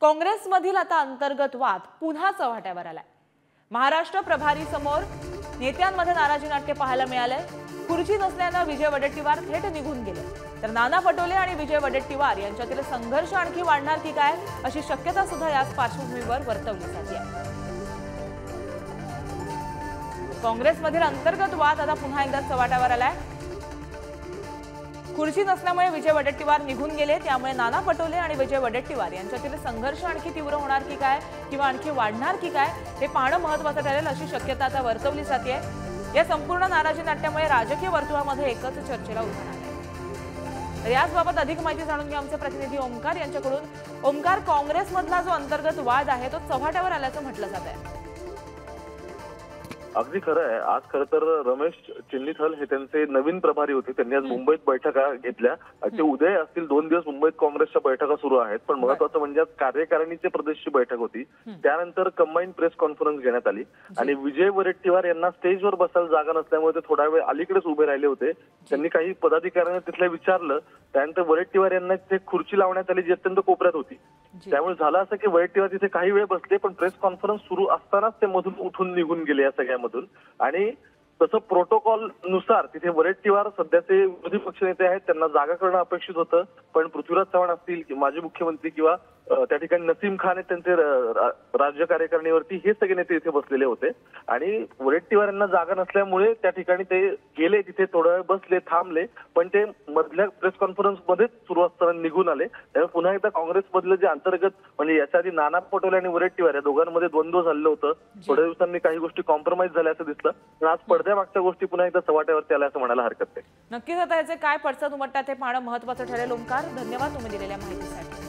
काँग्रेसमधील आता अंतर्गत वाद पुन्हा चव्हाट्यावर आलाय। महाराष्ट्र प्रभारी समोर नेत्यांमध्ये नाराजी नाट्य पाहायला मिळालंय। खुर्ची नसल्याने विजय वडेट्टीवार थेट निघून गेले, तर नाना पटोले आणि विजय वडेट्टीवार यांच्यातील संघर्ष आणखी वाढणार की काय अशी शक्यता सुद्धा याच पार्श्वभूमीवर वर्तवली जाते आहे। काँग्रेसमधील अंतर्गत वाद आता पुन्हा एकदा चव्हाट्यावर आलाय। खुर्ची नसल्यामुळे विजय वडेट्टीवार निघून गेले, त्यामुळे नाना पटोले आणि विजय वडेट्टीवार यांच्यातील संघर्ष आणखी तीव्र होणार की काय किंवा आणखी वाढणार की काय हे पाहणं महत्त्वाचं ठरेल अशी शक्यता आता वर्तवली जाते। या संपूर्ण नाराजी नाट्यामुळे राजकीय वर्तुळामध्ये एकच चर्चेला उधाण आलंय। तर याचबाबत अधिक माहिती जाणून घेऊ आमचे प्रतिनिधी ओमकार यांच्याकडून। ओमकार, काँग्रेसमधला जो अंतर्गत वाद आहे तो चव्हाट्यावर आल्याचं म्हटलं जात आहे। अगदी खरं आहे। आज खरं तर रमेश चिन्नीथल हे त्यांचे नवीन प्रभारी होते। त्यांनी आज मुंबईत बैठका घेतल्या। ते उद्या असतील 2 दिवस मुंबईत काँग्रेसच्या बैठका सुरू आहेत, पण महत्त्वाचं म्हणजे आज कार्यकारिणीची प्रदेशची बैठक होती। त्यानंतर कंबाईन प्रेस कॉन्फरन्स घेण्यात आली आणि विजय वडेट्टीवार यांना स्टेजवर बसायला जागा नसल्यामुळे ते थोडा वेळ अलीकडेच उभे राहिले होते। त्यांनी काही पदाधिकाऱ्यांना तिथल्या विचारलं, त्यानंतर वडेट्टीवार यांना तिथे खुर्ची लावण्यात आली जी अत्यंत कोपऱ्यात होती। त्यामुळे झालं असं की वडेट्टीवार तिथे काही वेळ बसले, पण प्रेस कॉन्फरन्स सुरू असतानाच ते मधून उठून निघून गेले या सगळ्यामधून। आणि तसं प्रोटोकॉल नुसार तिथे वडेट्टीवार सध्याचे विरोधी पक्षनेते आहेत, त्यांना जागा करणं अपेक्षित होतं, पण पृथ्वीराज चव्हाण असतील, माजी मुख्यमंत्री किंवा त्या ठिकाणी नसीम खान आहेत त्यांचे राज्य कार्यकारिणीवरती, हे सगळे नेते इथे बसलेले होते आणि वडेट्टीवार यांना जागा नसल्यामुळे त्या ठिकाणी ते गेले, तिथे थोडा वेळ बसले, थांबले, पण ते मधल्या प्रेस कॉन्फरन्स मध्येच सुरू असताना निघून आले। त्यामुळे पुन्हा एकदा काँग्रेसमधलं जे अंतर्गत म्हणजे याच्या आधी नाना पटोले आणि वडेट्टीवार या दोघांमध्ये द्वंद्व झालं होतं। थोड्या दिवसांनी काही गोष्टी कॉम्प्रोमाइज झाल्या असं दिसलं, पण आज पडद्यामागच्या गोष्टी पुन्हा एकदा चव्हाट्यावरती आल्या असं म्हणायला हरकत नाही। नक्कीच आता याचे काय पडसाद उमटतात हे पाहणं महत्त्वाचं ठरेल। ओमकार, धन्यवाद तुम्ही दिलेल्या माहितीसाठी।